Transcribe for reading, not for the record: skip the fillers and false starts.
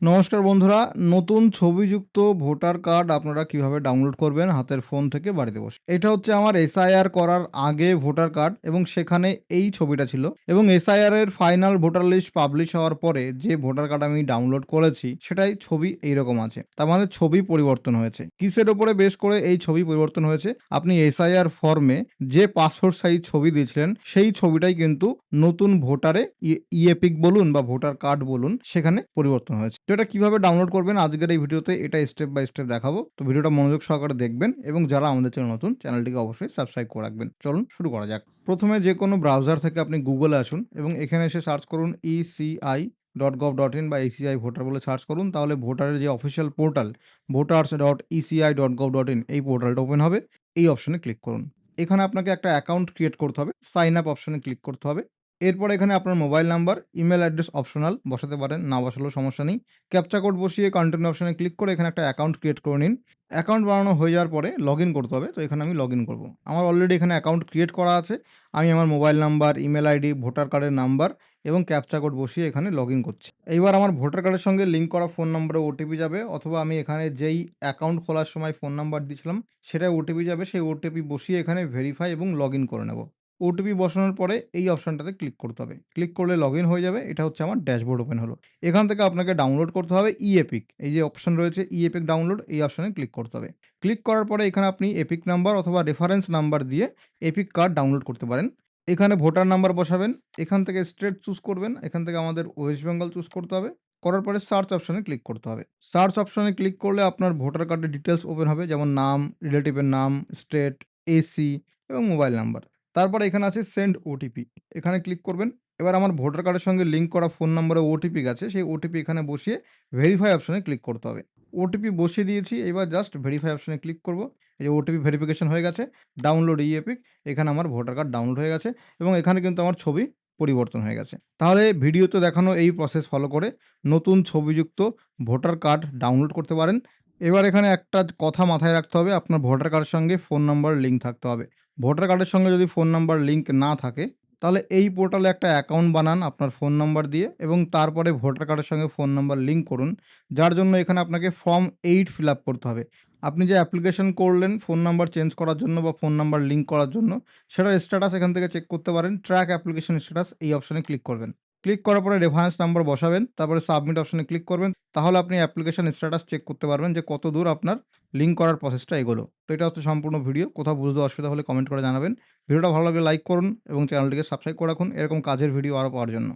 নমস্কার বন্ধুরা, নতুন ছবিযুক্ত ভোটার কার্ড আপনারা কিভাবে ডাউনলোড করবেন হাতের ফোন থেকে বাড়িতে বসে। এটা হচ্ছে আমার এসআইআর করার আগে ভোটার কার্ড এবং সেখানে এই ছবিটা ছিল এবং এসআইআর এর ফাইনাল ভোটার লিস্ট পাবলিশ হওয়ার পরে যে ভোটার কার্ড আমি ডাউনলোড করেছি সেটাই ছবি এইরকম আছে। তার মানে ছবি পরিবর্তন হয়েছে। কিসের উপরে বেস করে এই ছবি পরিবর্তন হয়েছে? আপনি এসআইআর ফর্মে যে পাসপোর্ট সাইজ ছবি দিয়েছিলেন সেই ছবিটাই কিন্তু নতুন ভোটারে ইএপিক বলুন বা ভোটার কার্ড বলুন সেখানে পরিবর্তন হয়েছে। তো এটা কিভাবে ডাউনলোড করবেন আজকের এই ভিডিওতে এটা স্টেপ বাই স্টেপ দেখাবো। তো ভিডিওটা মনোযোগ সহকারে দেখবেন এবং যারা আমাদের চ্যানেল নতুন চ্যানেলটিকে অবশ্যই সাবস্ক্রাইব করে রাখবেন। চলুন শুরু করা যাক। প্রথমে যে কোনো ব্রাউজার থেকে আপনি গুগলে আসুন এবং এখানে এসে সার্চ করুন eci.gov.in বা এসিআই ভোটার বলে সার্চ করুন। তাহলে ভোটারের যে অফিসিয়াল পোর্টাল voters.eci.gov.in এই পোর্টালটা ওপেন হবে। এই অপশনে ক্লিক করুন। এখানে আপনাকে একটা অ্যাকাউন্ট ক্রিয়েট করতে হবে। সাইন আপ অপশনে ক্লিক করতে হবে। এরপর এখানে আপনার mobile number, email address optional বসাতে পারেন, না বসালেও সমস্যা নেই। ক্যাপচা কোড বসিয়ে কন্টিনিউ অপশনে ক্লিক করে এখানে একটা অ্যাকাউন্ট ক্রিয়েট করে নিন। অ্যাকাউন্ট বানানো হয়ে যাওয়ার পরে লগইন করতে হবে। তো এখানে আমি লগইন করব। আমার অলরেডি এখানে অ্যাকাউন্ট ক্রিয়েট করা আছে। আমি আমার mobile number, email ID, voter কার্ডের নাম্বার এবং ক্যাপচা কোড বসিয়ে এখানে লগইন করছি। এইবার আমার ভোটার কার্ডের সঙ্গে লিঙ্ক করা ফোন নম্বরে ওটিপি যাবে, অথবা আমি এখানে যেই অ্যাকাউন্ট খোলার সময় ফোন নাম্বার দিয়েছিলাম সেটাই ওটিপি যাবে। সেই ওটিপি বসিয়ে এখানে ভেরিফাই এবং লগইন করে নেব। ওটিপি বসানোর পরে এই অপশনটাতে ক্লিক করতে হবে। ক্লিক করলে লগইন হয়ে যাবে। এটা হচ্ছে আমার ড্যাশবোর্ড ওপেন হলো। এখান থেকে আপনাকে ডাউনলোড করতে হবে ইএপিক। এই যে অপশন রয়েছে ইএপিক ডাউনলোড, এই অপশনে ক্লিক করতে হবে। ক্লিক করার পরে এখানে আপনি এপিক নাম্বার অথবা রেফারেন্স নাম্বার দিয়ে এপিক কার্ড ডাউনলোড করতে পারেন। এখানে ভোটার নাম্বার বসাবেন। এখান থেকে স্টেট চুজ করবেন। এখান থেকে আমাদের ওয়েস্ট বেঙ্গল চুজ করতে হবে। করার পরে সার্চ অপশনে ক্লিক করতে হবে। সার্চ অপশনে ক্লিক করলে আপনার ভোটার কার্ডের ডিটেলস ওপেন হবে, যেমন নাম, রিলেটিভের নাম, স্টেট, এসি এবং মোবাইল নাম্বার। তারপরে এখানে আছে সেন্ড ওটিপি, এখানে ক্লিক করবেন। এবার আমার ভোটার কার্ডের সঙ্গে লিঙ্ক করা ফোন নম্বরে ওটিপি গেছে, সেই ওটিপি এখানে বসিয়ে ভেরিফাই অপশনে ক্লিক করতে হবে। ওটিপি বসিয়ে দিয়েছি, এবার জাস্ট ভেরিফাই অপশনে ক্লিক করব। এই যে ওটিপি ভেরিফিকেশন হয়ে গেছে, ডাউনলোড ইএপিক, এখানে আমার ভোটার কার্ড ডাউনলোড হয়ে গেছে এবং এখানে কিন্তু আমার ছবি পরিবর্তন হয়ে গেছে। তাহলে ভিডিওতে দেখানো এই প্রসেস ফলো করে নতুন ছবিযুক্ত ভোটার কার্ড ডাউনলোড করতে পারেন। এবার এখানে একটা কথা মাথায় রাখতে হবে, আপনার ভোটার কার্ডের সঙ্গে ফোন নাম্বার লিঙ্ক থাকতে হবে। ভোটার কার্ডের সঙ্গে যদি ফোন নাম্বার লিঙ্ক না থাকে তাহলে এই পোর্টালে একটা অ্যাকাউন্ট বানান আপনার ফোন নাম্বার দিয়ে এবং তারপরে ভোটার কার্ডের সঙ্গে ফোন নাম্বার লিঙ্ক করুন। যার জন্য এখানে আপনাকে ফর্ম 8 ফিল আপ করতে হবে। আপনি যে অ্যাপ্লিকেশন করলেন ফোন নাম্বার চেঞ্জ করার জন্য বা ফোন নাম্বার লিঙ্ক করার জন্য, সেটার স্ট্যাটাস এখান থেকে চেক করতে পারেন। ট্র্যাক অ্যাপ্লিকেশন স্ট্যাটাস এই অপশনে ক্লিক করবেন। ক্লিক করার পরে রেফারেন্স নাম্বার বসাবেন, তারপরে সাবমিট অপশনে ক্লিক করবেন। তাহলে আপনি অ্যাপ্লিকেশন স্ট্যাটাস চেক করতে পারবেন যে কত দূর আপনার লিঙ্ক করার প্রসেসটা এগোলো। তো এটা হচ্ছে সম্পূর্ণ ভিডিও। কোথাও বুঝতে অসুবিধা হলে কমেন্ট করে জানাবেন। ভিডিওটা ভালো লাগলে লাইক করুন এবং চ্যানেলটিকে সাবস্ক্রাইব করে রাখুন এরকম কাজের ভিডিও আরও পাওয়ার জন্য।